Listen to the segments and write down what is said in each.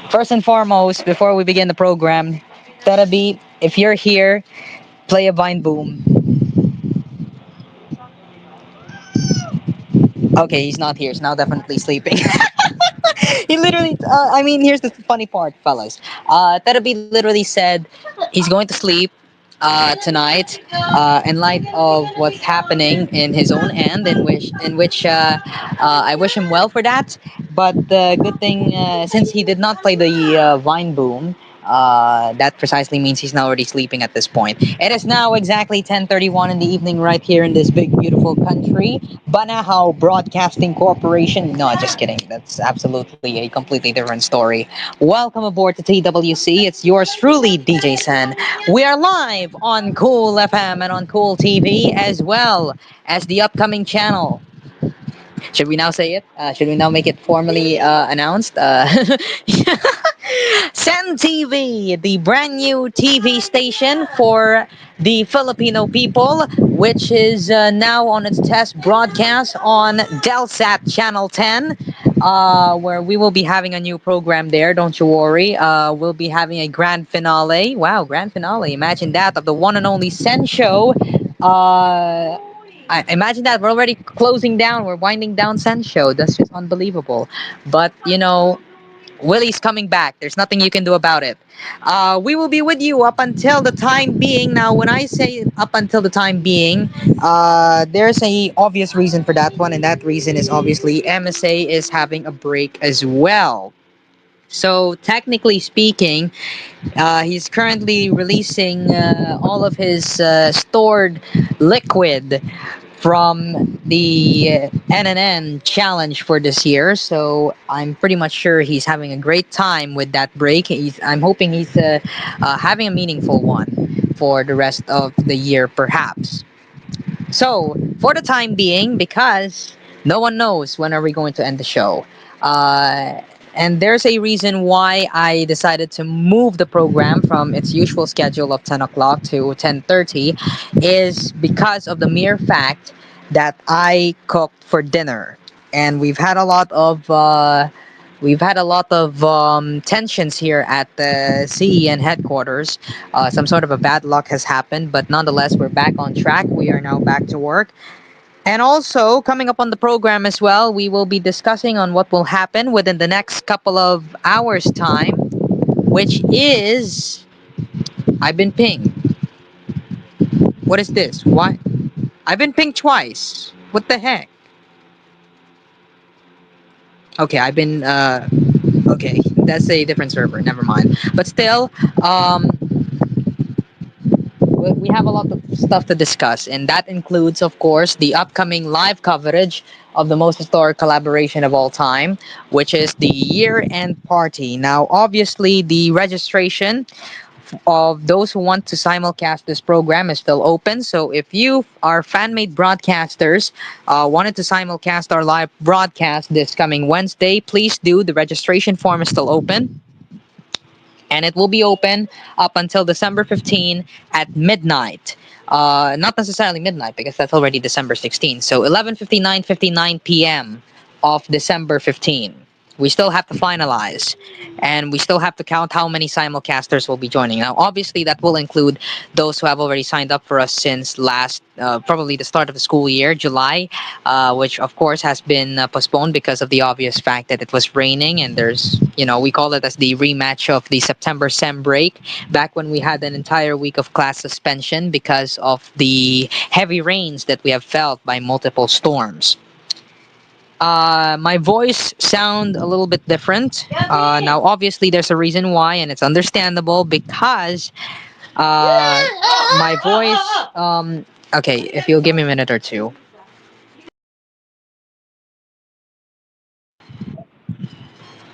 First and foremost, before we begin the program, Terabi, if you're here, play a Vine Boom. Okay, he's not here. He's now definitely sleeping. He literally, I mean, here's the funny part, fellas. Terabi literally said he's going to sleep tonight in light of what's happening in his own end, in which I wish him well for that. But the good thing, since he did not play the Vine Boom, that precisely means he's now already sleeping at this point. It is now exactly 10:31 in the evening right here in this big, beautiful country. Banahaw Broadcasting Corporation. No, just kidding. That's absolutely a completely different story. Welcome aboard to TWC. It's yours truly, DJ Sen. We are live on Cool FM and on Cool TV as well as the upcoming channel. Should we now say it? Should we now make it formally announced? CEN TV, the brand new TV station for the Filipino people, which is now on its test broadcast on Delsat Channel 10, where we will be having a new program there. Don't you worry. We'll be having a grand finale. Wow, grand finale. Imagine that, of the one and only CEN show. I imagine that we're already closing down. We're winding down CEN show. That's just unbelievable. But Willie's coming back. There's nothing you can do about it. We will be with you up until the time being. Now, when I say up until the time being, there's a obvious reason for that one, and that reason is obviously MSA is having a break as well. So technically speaking, he's currently releasing all of his stored liquid from the NNN challenge for this year. So I'm pretty much sure he's having a great time with that break. I'm hoping he's having a meaningful one for the rest of the year, perhaps. So for the time being, because no one knows when are we going to end the show. Uh, and there's a reason why I decided to move the program from its usual schedule of 10 o'clock to 10:30 is because of the mere fact that I cooked for dinner. And we've had a lot of tensions here at the CEN headquarters. Some sort of a bad luck has happened, but nonetheless, we're back on track. We are now back to work. And also, coming up on the program as well, we will be discussing on what will happen within the next couple of hours' time, which is I've been pinged. What is this? Why? I've been pinged twice. What the heck? Okay, okay, that's a different server. Never mind. But still, we have a lot of stuff to discuss, and that includes, of course, the upcoming live coverage of the most historic collaboration of all time, which is the year end party. Now, obviously, the registration of those who want to simulcast this program is still open. So if you are fan-made broadcasters, wanted to simulcast our live broadcast this coming Wednesday, please do. The registration form is still open, and it will be open up until December 15 at midnight. Not necessarily midnight, because that's already December 16. So 11:59 p.m. of December 15. We still have to finalize, and we still have to count how many simulcasters will be joining. Now, obviously, that will include those who have already signed up for us since probably the start of the school year, July, which of course has been postponed because of the obvious fact that it was raining, and we call it as the rematch of the September sem break, back when we had an entire week of class suspension because of the heavy rains that we have felt by multiple storms. My voice sound a little bit different. Now, obviously, there's a reason why, and it's understandable because my voice. Okay, if you'll give me a minute or two.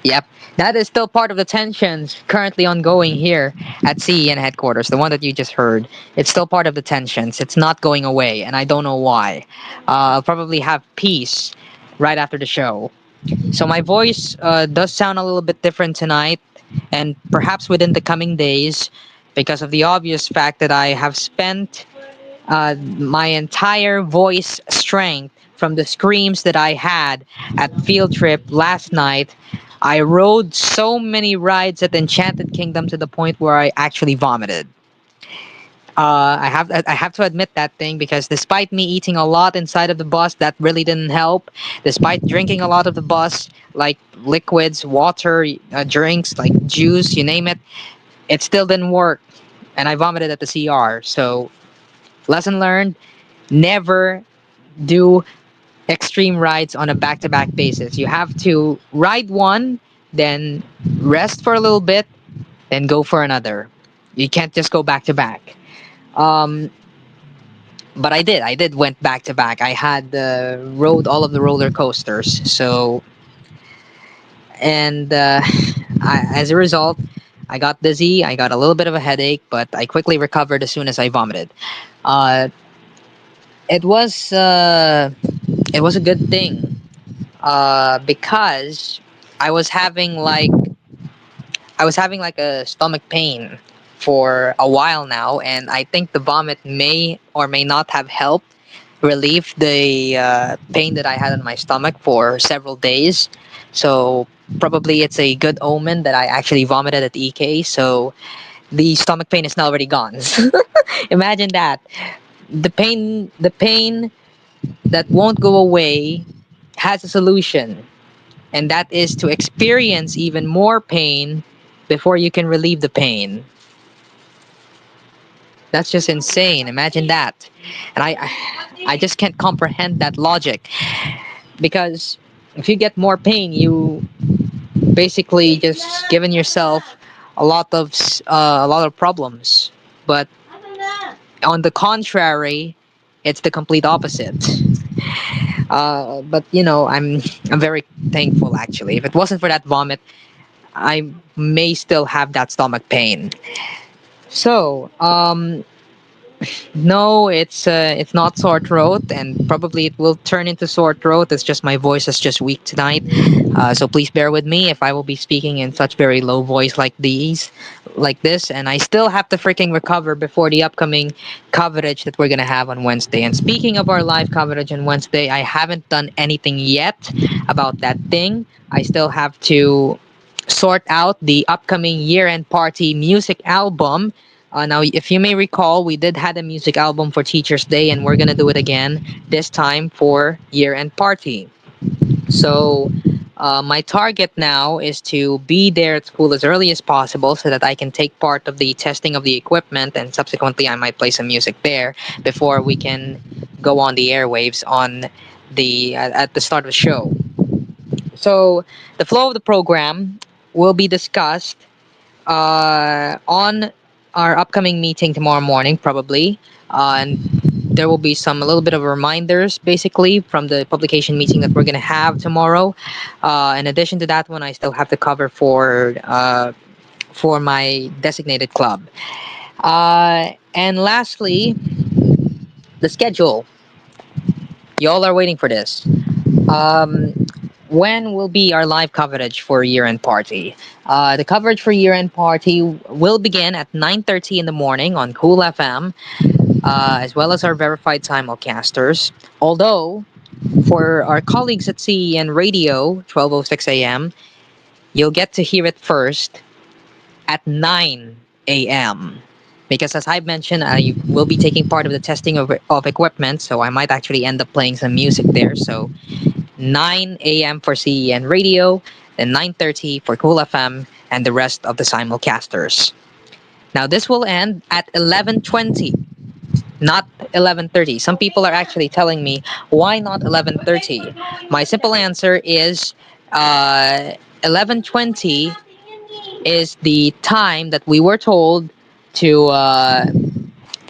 Yep, that is still part of the tensions currently ongoing here at CEN headquarters. The one that you just heard, it's still part of the tensions. It's not going away, and I don't know why. I'll probably have peace right after the show. So my voice does sound a little bit different tonight, and perhaps within the coming days, because of the obvious fact that I have spent my entire voice strength from the screams that I had at field trip last night I rode so many rides at Enchanted Kingdom to the point where I actually vomited. I have to admit that thing, because despite me eating a lot inside of the bus, that really didn't help. Despite drinking a lot of the bus, like liquids, water, drinks, like juice, you name it, it still didn't work, and I vomited at the CR. So lesson learned: never do extreme rides on a back-to-back basis. You have to ride one, then rest for a little bit, then go for another. You can't just go back to back. Um, but I did went back to back. I had rode all of the roller coasters. So, and as a result, I got dizzy. I got a little bit of a headache, but I quickly recovered as soon as I vomited. Uh, it was uh, it was a good thing, because I was having like I was having like a stomach pain for a while now, and I think the vomit may or may not have helped relieve the pain that I had in my stomach for several days. So probably it's a good omen that I actually vomited at EK. So the stomach pain is now already gone. Imagine that. The pain that won't go away has a solution, and that is to experience even more pain before you can relieve the pain. That's just insane. Imagine that. And I just can't comprehend that logic, because if you get more pain, you basically just given yourself a lot of problems. But on the contrary, it's the complete opposite. But I'm very thankful, actually. If it wasn't for that vomit, I may still have that stomach pain. So, no, it's not sore throat, and probably it will turn into sore throat. It's just my voice is just weak tonight. So please bear with me if I will be speaking in such very low voice like this, and I still have to freaking recover before the upcoming coverage that we're gonna have on Wednesday. And speaking of our live coverage on Wednesday, I haven't done anything yet about that thing. I still have to sort out the upcoming year-end party music album. Now, if you may recall, we did had a music album for Teachers Day, and we're gonna do it again this time for year-end party. So, my target now is to be there at school as early as possible so that I can take part of the testing of the equipment, and subsequently I might play some music there before we can go on the airwaves on the at the start of the show. So, the flow of the program will be discussed on our upcoming meeting tomorrow morning, probably. And there will be some a little bit of reminders, basically, from the publication meeting that we're going to have tomorrow. In addition to that one, I still have to cover for my designated club. And lastly, the schedule. Y'all are waiting for this. Um, when will be our live coverage for year-end party? The coverage for year-end party will begin at 9:30 in the morning on Cool FM, as well as our verified simulcasters. Although, for our colleagues at CEN Radio, 12:06 a.m., you'll get to hear it first at 9 a.m. Because as I mentioned, I will be taking part of the testing of equipment, so I might actually end up playing some music there. So 9 a.m. for CEN Radio, then 9:30 for Cool FM, and the rest of the simulcasters. Now this will end at 11:20, not 11:30. Some people are actually telling me, why not 11:30? My simple answer is 11:20 is the time that we were told to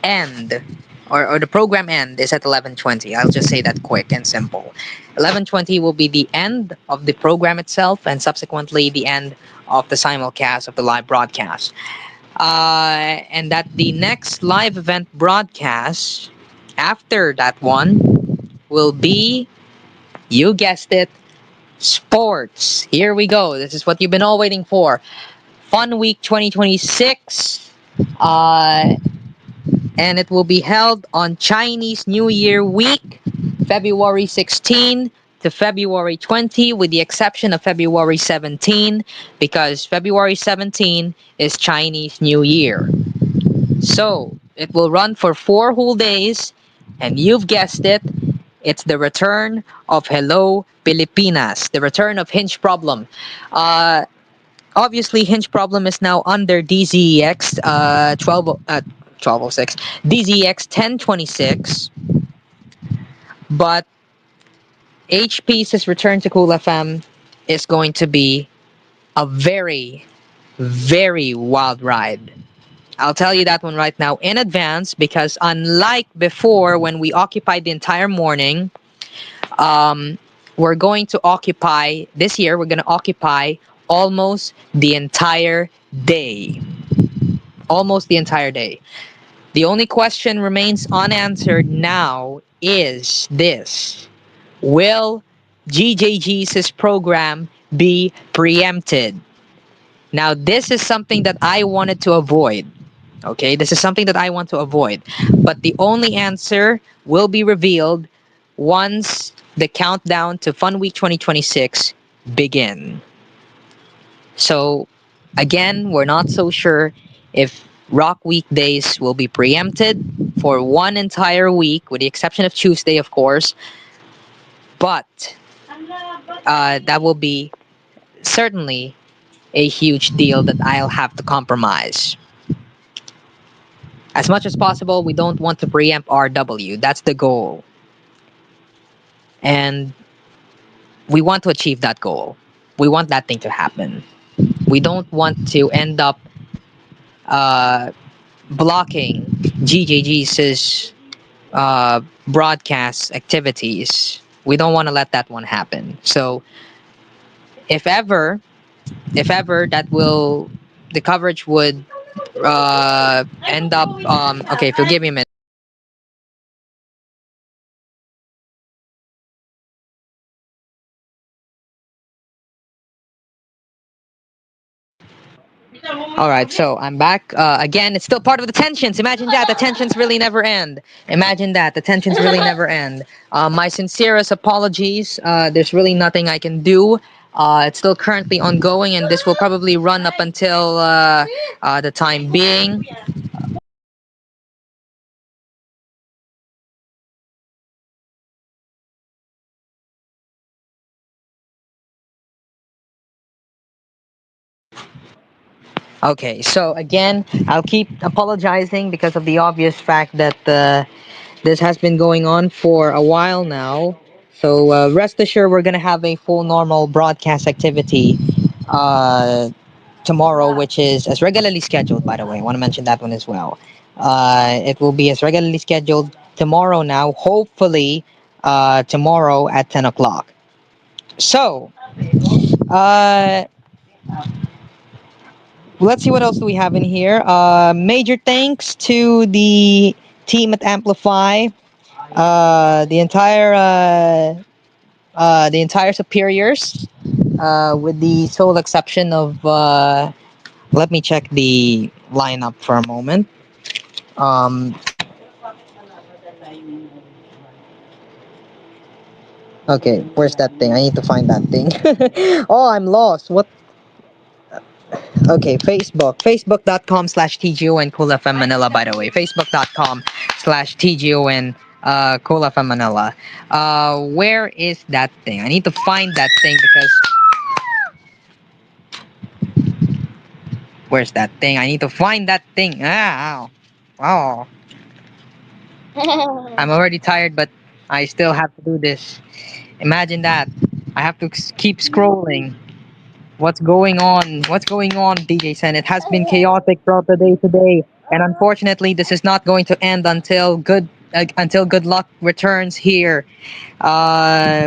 end, or the program end is at 11:20. I'll just say that quick and simple. 11:20 will be the end of the program itself, and subsequently the end of the simulcast of the live broadcast. And that the next live event broadcast after that one will be, you guessed it, sports. Here we go. This is what you've been all waiting for. Fun Week 2026. And it will be held on Chinese New Year week, February 16 to February 20, with the exception of February 17, because February 17 is Chinese New Year. So it will run for 4 whole days, and you've guessed it, it's the return of Hello Pilipinas, the return of Hinge Problem. Uh, Obviously, Hinge Problem is now under DZEX 1206, DZEX 1026, but HP's return to Cool FM is going to be a very, very wild ride. I'll tell you that one right now in advance, because unlike before when we occupied the entire morning, um, we're going to occupy this year. We're going to occupy almost the entire day. Almost the entire day. The only question remains unanswered now is this: will GJG's program be preempted? Now, this is something that I wanted to avoid. Okay, this is something that I want to avoid. But the only answer will be revealed once the countdown to Fun Week 2026 begin. So, again, we're not so sure if Rock Weekdays will be preempted for one entire week, with the exception of Tuesday, of course. But that will be certainly a huge deal that I'll have to compromise. As much as possible, we don't want to preempt RW. That's the goal. And we want to achieve that goal. We want that thing to happen. We don't want to end up uh, blocking GJG's broadcast activities. We don't want to let that one happen. So if ever, that will, the coverage would end up. Okay, if you'll give me a minute. All right, so I'm back. Again, it's still part of the tensions. Imagine that. The tensions really never end. Imagine that. The tensions really never end. My sincerest apologies. There's really nothing I can do. It's still currently ongoing, and this will probably run up until the time being. Okay, so again, I'll keep apologizing because of the obvious fact that this has been going on for a while now. So rest assured, we're going to have a full normal broadcast activity tomorrow, which is as regularly scheduled, by the way. I want to mention that one as well. It will be as regularly scheduled tomorrow now, hopefully tomorrow at 10 o'clock. So, uh, let's see what else do we have in here. Major thanks to the team at Amplify, the entire superiors, with the sole exception of. Let me check the lineup for a moment. Um, okay, where's that thing? I need to find that thing. Oh, I'm lost. What? Okay, Facebook.com/TGO and Cool FM Manila, by the way. Facebook.com/TGO and Cool FM Manila. Where is that thing? I need to find that thing because. Where's that thing? I need to find that thing. Ah, ow. Oh. I'm already tired, but I still have to do this. Imagine that. I have to keep scrolling. What's going on? What's going on, DJ Sen? It has been chaotic throughout the day today, and unfortunately, this is not going to end until good luck returns here,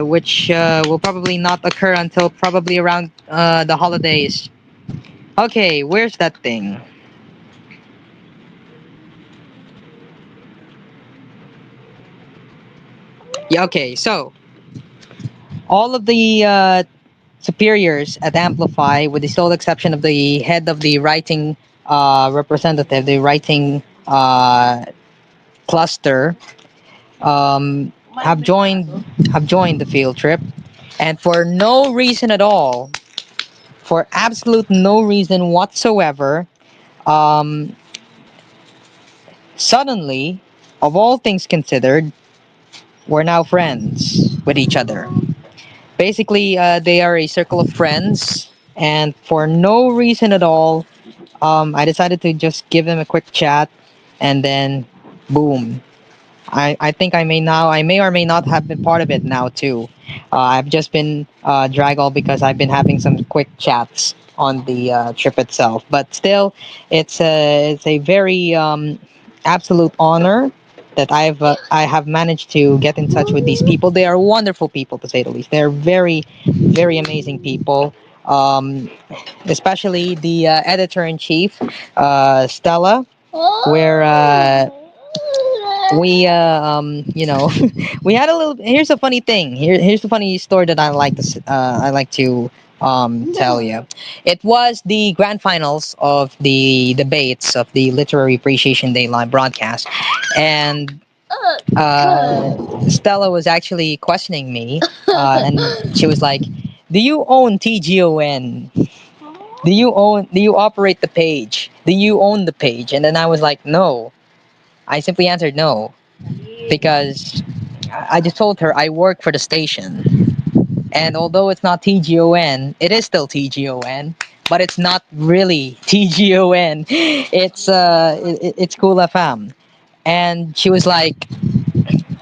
which will probably not occur until probably around the holidays. Okay, where's that thing? Yeah, okay, so all of the superiors at Amplify, with the sole exception of the head of the writing representative, the writing cluster, have joined the field trip. And for no reason at all, for absolute no reason whatsoever, um, suddenly, of all things considered, we're now friends with each other. Basically, they are a circle of friends, and for no reason at all, I decided to just give them a quick chat, and then, boom. I think I may or may not have been part of it now too. I've just been dragged all because I've been having some quick chats on the trip itself. But still, it's a very absolute honor that I have managed to get in touch with these people. They are wonderful people to say the least. They're very amazing people. Um, Especially the editor in chief, Stella, where you know, we had a little. Here's a funny thing. Here's the funny story that I like to tell you. It was the grand finals of the debates of the Literary Appreciation Day live broadcast, and Stella was actually questioning me, and she was like, "Do you own TGON? Do you operate the page? Do you own the page?" And then I was like, "No." I simply answered no because I just told her I work for the station. And although it's not TGON, it is still TGON, but it's not really TGON. It's Cool FM. And she was like,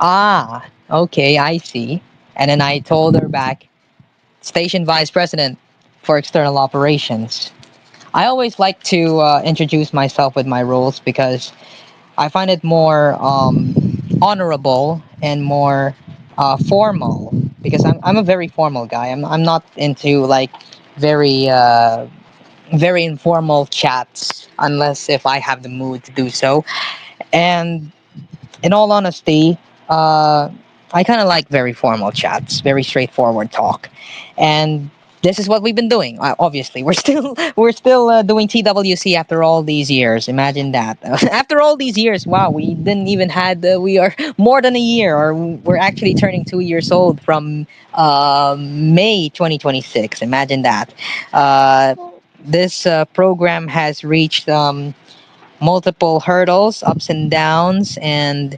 "Ah, okay, I see." And then I told her back, "Station Vice President for External Operations." I always like to introduce myself with my roles because I find it more honorable and more formal because I'm a very formal guy. I'm not into like very very informal chats unless if I have the mood to do so. And in all honesty, I kind of like very formal chats, very straightforward talk, and this is what we've been doing. Obviously, we're still doing TWC after all these years. Imagine that. After all these years, wow, we didn't even had we are more than a year, or we're actually turning 2 years old from May 2026. Imagine that. Uh, this program has reached multiple hurdles, ups and downs, and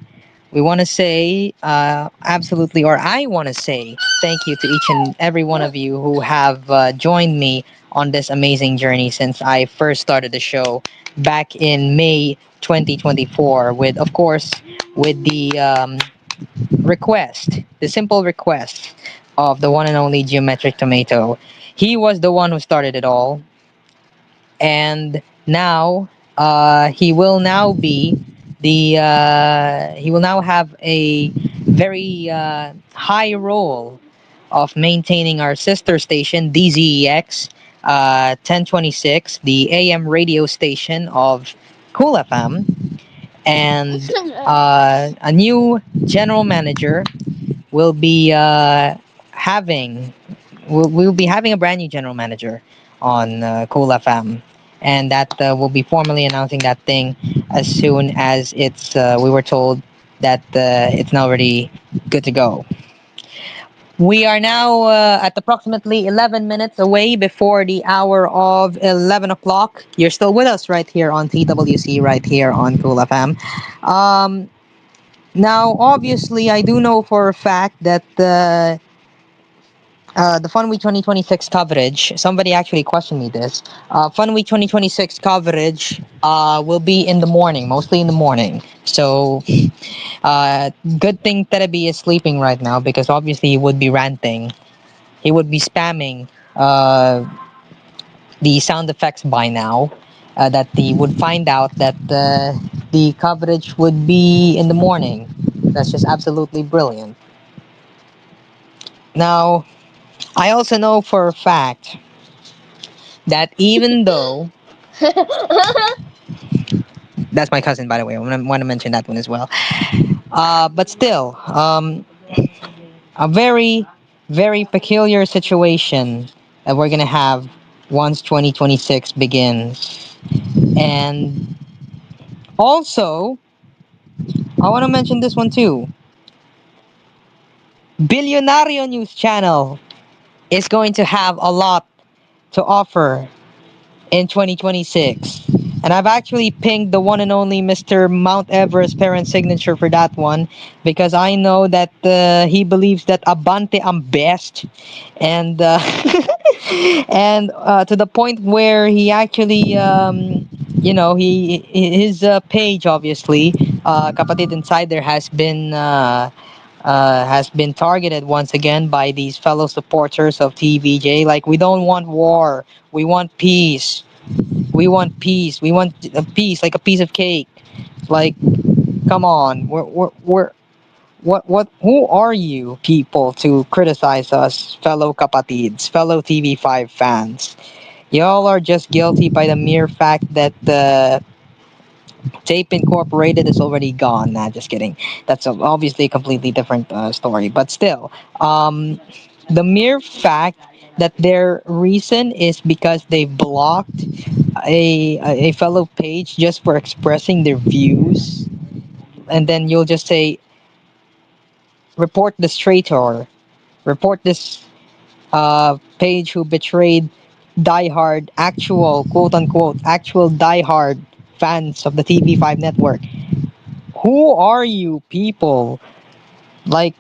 we want to say absolutely, or I want to say thank you to each and every one of you who have joined me on this amazing journey since I first started the show back in May 2024 with, of course, with the request, the simple request of the one and only Geometric Tomato. He was the one who started it all, and now he will now be he will now have a very high role of maintaining our sister station DZEX 1026, the AM radio station of Cool FM, and a new general manager will be having we'll be having a brand new general manager on Cool FM, and that we'll be formally announcing that thing as soon as it's. We were told that it's now already good to go. We are now at approximately 11 minutes away before the hour of 11 o'clock. You're still with us right here on TWC, right here on Cool FM. Um, Now, obviously, I do know for a fact that the Fun Week 2026 coverage, somebody actually questioned me this. Fun Week 2026 coverage will be in the morning, mostly in the morning. So, good thing Terebi is sleeping right now because obviously he would be ranting. He would be spamming the sound effects by now. That he would find out that the coverage would be in the morning. That's just absolutely brilliant. Now, I also know for a fact that even though that's my cousin, by the way, I want to mention that one as well. But still, a very peculiar situation that we're gonna have once 2026 begins. And also, I want to mention this one too. Billionario News Channel is going to have a lot to offer in 2026. And I've actually pinged the one and only Mr. Mount Everest parent signature for that one because I know that he believes that Abante am best. And and to the point where he actually his page obviously Kapatid Insider has been targeted once again by these fellow supporters of TVJ. Like, we don't want war, we want peace. We want peace. We want a piece, like a piece of cake. Like, come on. Who are you people to criticize us, fellow kapatids, fellow TV5 fans? Y'all are just guilty by the mere fact that Tape Incorporated is already gone. Nah, just kidding. That's obviously a completely different story. But still, the mere fact that their reason is because they blocked a fellow page just for expressing their views, and then you'll just say, report this traitor, report this page who betrayed diehard, actual quote unquote, actual diehard fans of the TV5 network. Who are you people? Like,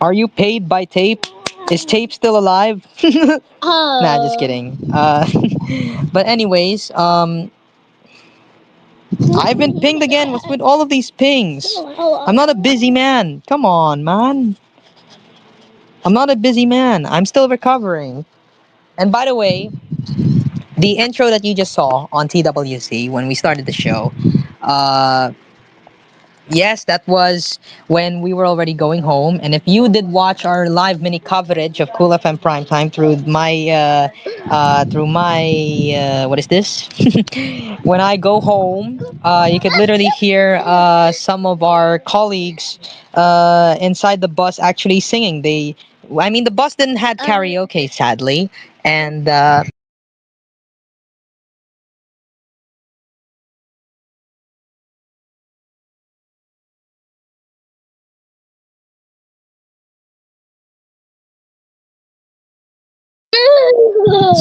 are you paid by Tape? Is Tape still alive? Nah, just kidding. But anyways, I've been pinged again. What's with all of these pings? I'm not a busy man. Come on, man. I'm not a busy man. I'm still recovering. And by the way, the intro that you just saw on TWC when we started the show, uh, yes, that was when we were already going home. And if you did watch our live mini coverage of Cool FM Primetime through my what is this? When I go home, you could literally hear some of our colleagues inside the bus actually singing. I mean, the bus didn't had karaoke, sadly, and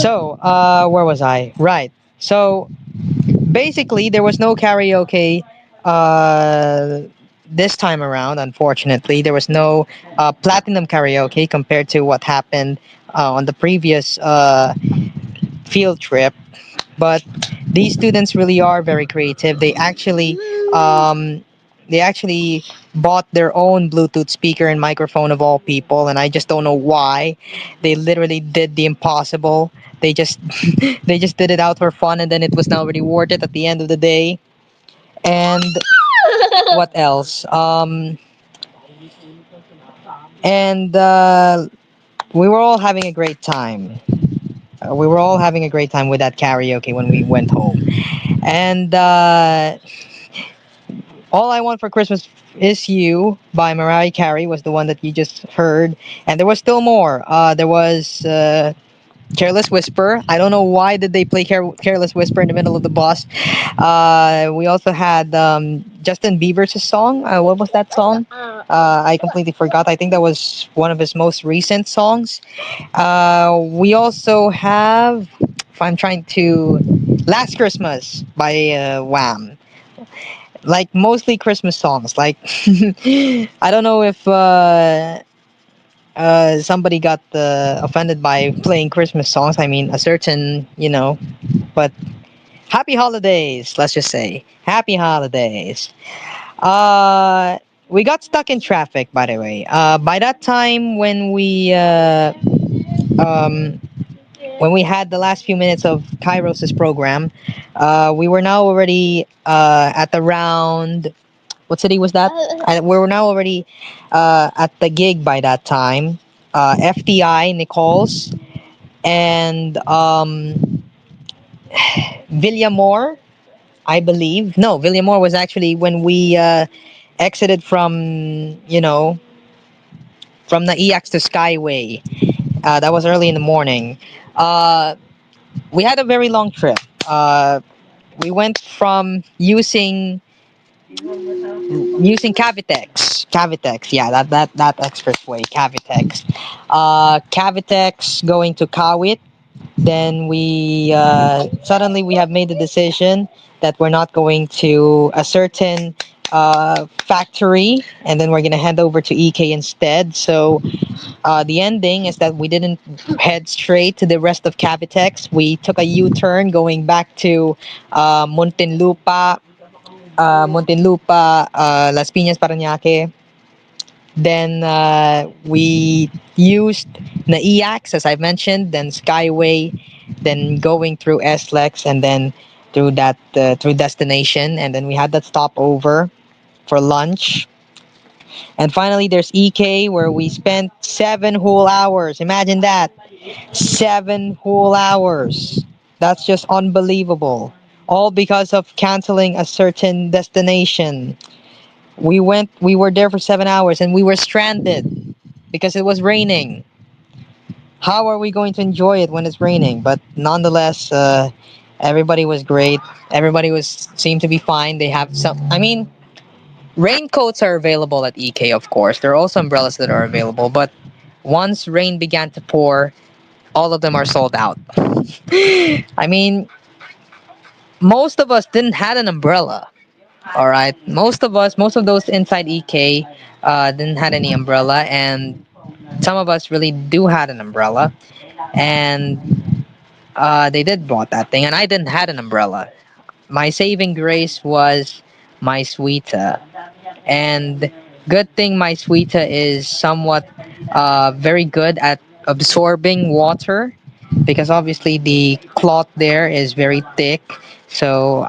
so where was I? Right. So basically, there was no karaoke uh, this time around. Unfortunately, there was no platinum karaoke compared to what happened on the previous field trip. But these students really are very creative. Um, they actually bought their own Bluetooth speaker and microphone of all people, and I just don't know why. They literally did the impossible. They just they just did it out for fun, and then it was now rewarded at the end of the day. And what else? And we were all having a great time. We were all having a great time with that karaoke when we went home. And All I Want for Christmas Is You by Mariah Carey was the one that you just heard. And there was still more. There was Careless Whisper. I don't know why did they play Careless Whisper in the middle of the bus. We also had Justin Bieber's song. What was that song? I completely forgot. I think that was one of his most recent songs. We also have, if I'm trying to, Last Christmas by Wham. Like, mostly Christmas songs. Like, I don't know if somebody got offended by playing Christmas songs. I mean, a certain, but happy holidays, let's just say. Happy holidays. Uh, we got stuck in traffic, by the way. By that time, um, when we had the last few minutes of Kairos' program, we were now already at around, what city was that? We were now already at the gig by that time. FTI, Nichols, and Villamore, I believe. No, Villamore was actually when we exited from the EX to Skyway. That was early in the morning. Uh, we had a very long trip. We went from using using Cavitex, yeah, that expressway, Cavitex. Cavitex going to Kawit. Then we suddenly we have made the decision that we're not going to a certain factory, and then we're gonna head over to EK instead. So the ending is that we didn't head straight to the rest of Cavitex. We took a U-turn going back to Muntinlupa, Las Piñas, Parañaque. Then we used NAIAX, as I mentioned, then Skyway, then going through SLEX, and then through that through destination, and then we had that stopover for lunch. And finally, there's EK, where we spent 7 whole hours. Imagine that, 7 whole hours. That's just unbelievable. All because of canceling a certain destination. We were there for 7 hours, and we were stranded because it was raining. How are we going to enjoy it when it's raining? But nonetheless, everybody was great. Everybody was seemed to be fine. They have some. I mean, raincoats are available at EK, of course. There are also umbrellas that are available. But once rain began to pour, all of them are sold out. I mean, most of us didn't had an umbrella. All right, most of those inside EK didn't had any umbrella, and some of us really do had an umbrella, and they did bought that thing, and I didn't had an umbrella. My saving grace was my Suita, and good thing my Suita is somewhat very good at absorbing water, because obviously the cloth there is very thick, so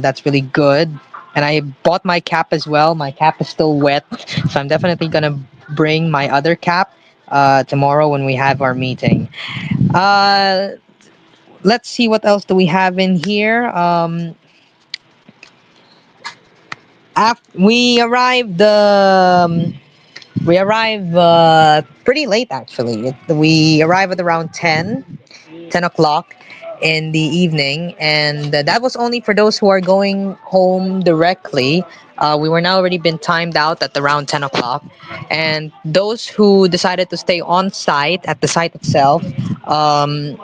that's really good. And I bought my cap as well. My cap is still wet, so I'm definitely gonna bring my other cap tomorrow when we have our meeting. uh let's see what else do we have in here. We arrived pretty late, actually. We arrived at around 10 o'clock in the evening, and that was only for those who are going home directly. We were now already been timed out at around 10 o'clock, and those who decided to stay on site at the site itself, um,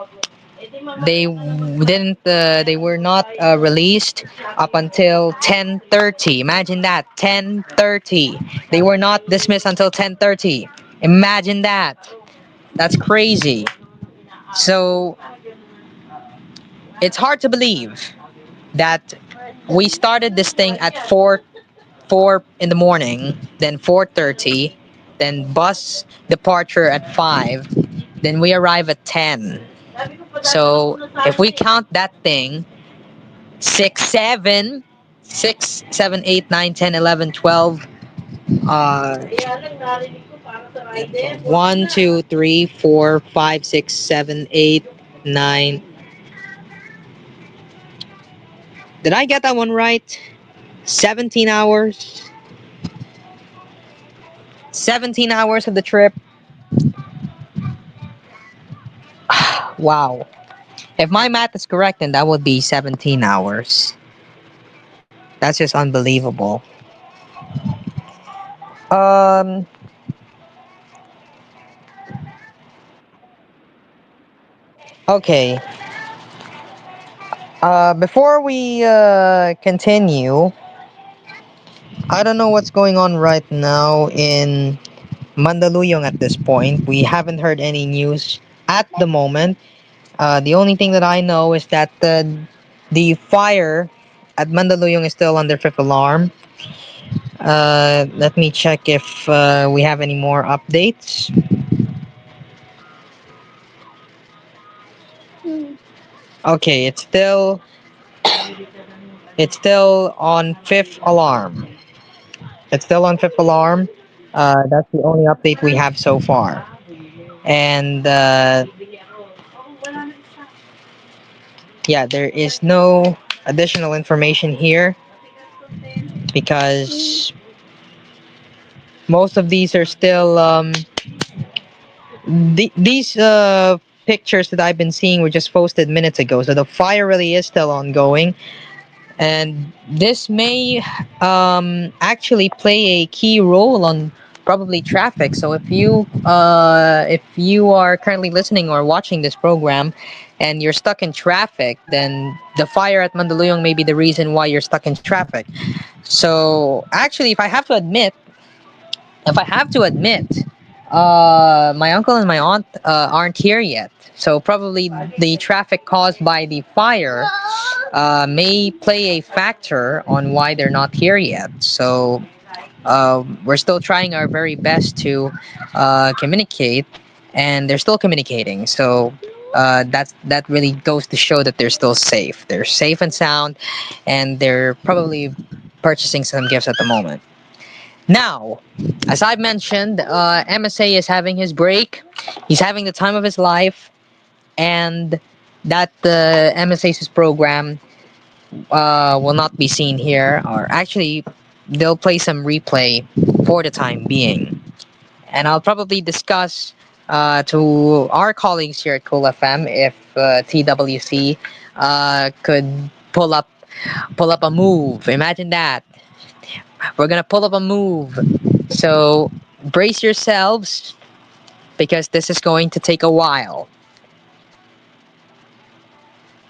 they were not released up until 10:30. Imagine that, 10:30. They were not dismissed until 10:30. Imagine that. That's crazy. So it's hard to believe that we started this thing at 4 in the morning, then 4:30, then bus departure at 5, then we arrive at 10. So if we count that thing, 6, 7, 6, 7, 8, 9, 10, 11, 12, 1, 2, 3, 4, 5, 6, 7, 8, 9. Did I get that one right? 17 hours. 17 hours of the trip. Wow. If my math is correct, then that would be 17 hours. That's just unbelievable. Um, okay. Before we continue, I don't know what's going on right now in Mandaluyong at this point. We haven't heard any news at the moment. The only thing that I know is that the fire at Mandaluyong is still under fifth alarm. Let me check if we have any more updates. Okay, it's still on fifth alarm. It's still on fifth alarm. That's the only update we have so far. And yeah, there is no additional information here because most of these are still these pictures that I've been seeing were just posted minutes ago. So the fire really is still ongoing. and this may actually play a key role on probably traffic. So if you are currently listening or watching this program and you're stuck in traffic, then the fire at Mandaluyong may be the reason why you're stuck in traffic. So actually, if I have to admit, my uncle and my aunt aren't here yet. So probably the traffic caused by the fire may play a factor on why they're not here yet. So we're still trying our very best to communicate, and they're still communicating. So that really goes to show that they're still safe. They're safe and sound, and they're probably purchasing some gifts at the moment. Now, as I mentioned, MSA is having his break. He's having the time of his life, and that the MSA's program will not be seen here, or actually, they'll play some replay for the time being. And I'll probably discuss to our colleagues here at Cool FM if TWC could pull up pull up a move. Imagine that. We're gonna pull up a move. So brace yourselves because this is going to take a while.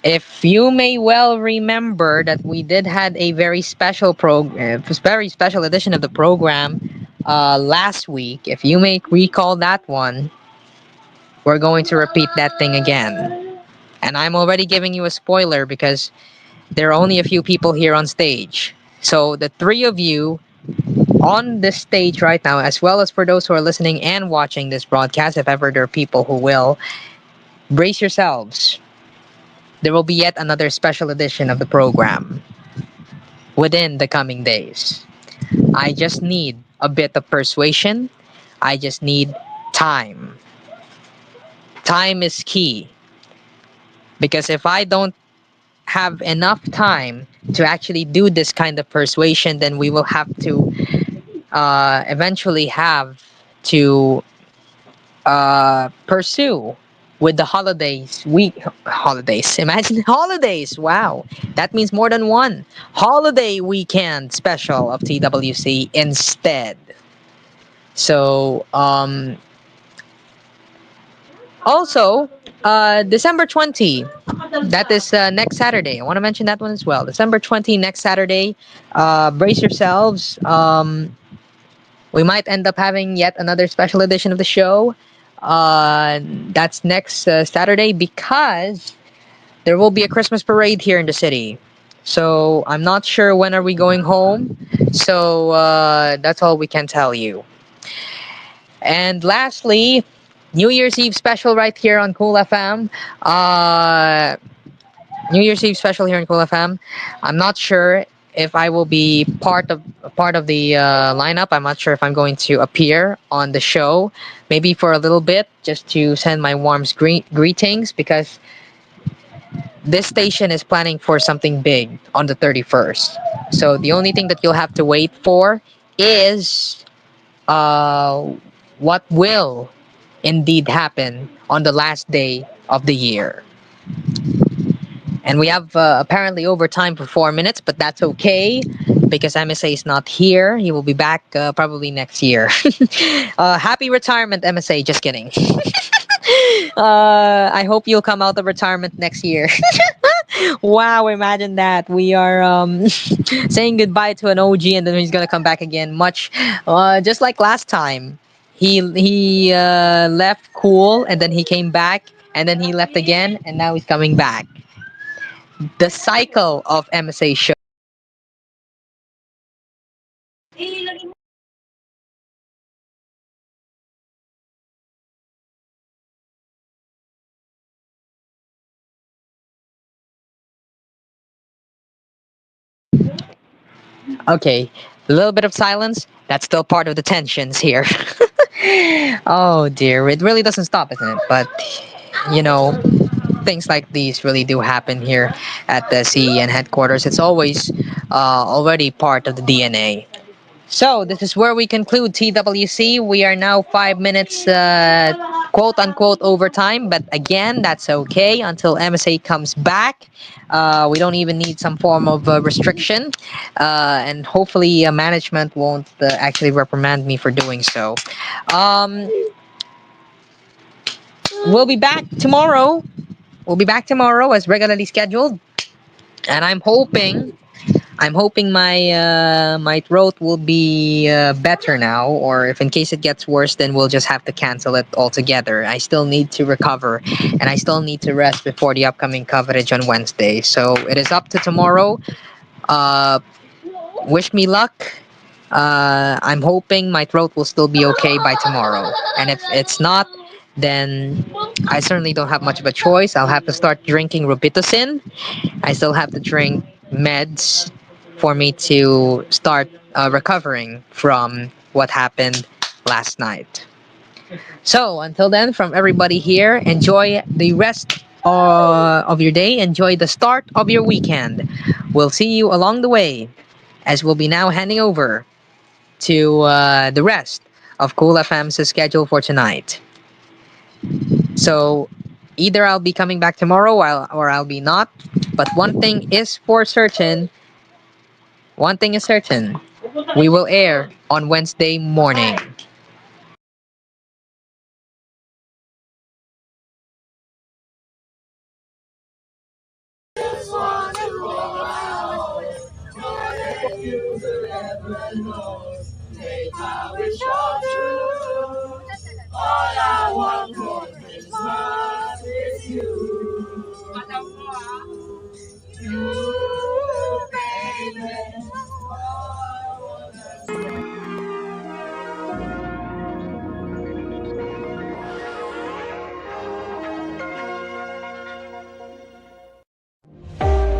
If you may well remember that we did had a very special edition of the program last week. If you may recall that one, we're going to repeat that thing again. And I'm already giving you a spoiler because there are only a few people here on stage. So the three of you on this stage right now, as well as for those who are listening and watching this broadcast, if ever there are people who will, brace yourselves. There will be yet another special edition of the program within the coming days. I just need a bit of persuasion. I just need time. Time is key because if I don't have enough time to actually do this kind of persuasion, then we will have to eventually have to pursue with the holidays. Imagine holidays. Wow, that means more than one holiday weekend special of TWC instead. So also December 20, that is next Saturday. I want to mention that one as well. December 20, next Saturday. Brace yourselves. We might end up having yet another special edition of the show. That's next Saturday because there will be a Christmas parade here in the city. So I'm not sure when are we going home. So that's all we can tell you. And lastly, New Year's Eve special right here on Cool FM. New Year's Eve special here in Cool FM. I'm not sure if I will be part of the lineup. I'm not sure if I'm going to appear on the show, maybe for a little bit, just to send my warmest greetings because this station is planning for something big on the 31st. So the only thing that you'll have to wait for is uh, what will indeed happen on the last day of the year. And we have apparently overtime for 4 minutes, but that's okay because MSA is not here. He will be back probably next year. Happy retirement, MSA. Just kidding. I hope you'll come out of retirement next year. Wow, imagine that. We are saying goodbye to an OG and then he's going to come back again, much just like last time. He left cool and then he came back and then he left again and now he's coming back. The cycle of MSA show. Okay, a little bit of silence. That's still part of the tensions here. Oh dear, it really doesn't stop, isn't it? But you know, things like these really do happen here at the CEN headquarters. It's always already part of the DNA. So this is where we conclude TWC. We are now 5 minutes, quote unquote, overtime. But again, that's okay until MSA comes back. We don't even need some form of restriction, and hopefully, management won't actually reprimand me for doing so. Um, we'll be back tomorrow. We'll be back tomorrow as regularly scheduled, and I'm hoping my throat will be better now, or if in case it gets worse, then we'll just have to cancel it altogether. I still need to recover, and I still need to rest before the upcoming coverage on Wednesday. So it is up to tomorrow. Uh, wish me luck. I'm hoping my throat will still be okay by tomorrow, and if it's not, then I certainly don't have much of a choice. I'll have to start drinking Robitussin. I still have to drink meds for me to start recovering from what happened last night. So until then, from everybody here, enjoy the rest of your day. Enjoy the start of your weekend. We'll see you along the way, as we'll be now handing over to the rest of Cool FM's schedule for tonight. So either I'll be coming back tomorrow or I'll be not. But one thing is certain, we will air on Wednesday morning. More than you could ever know. Take how we shot through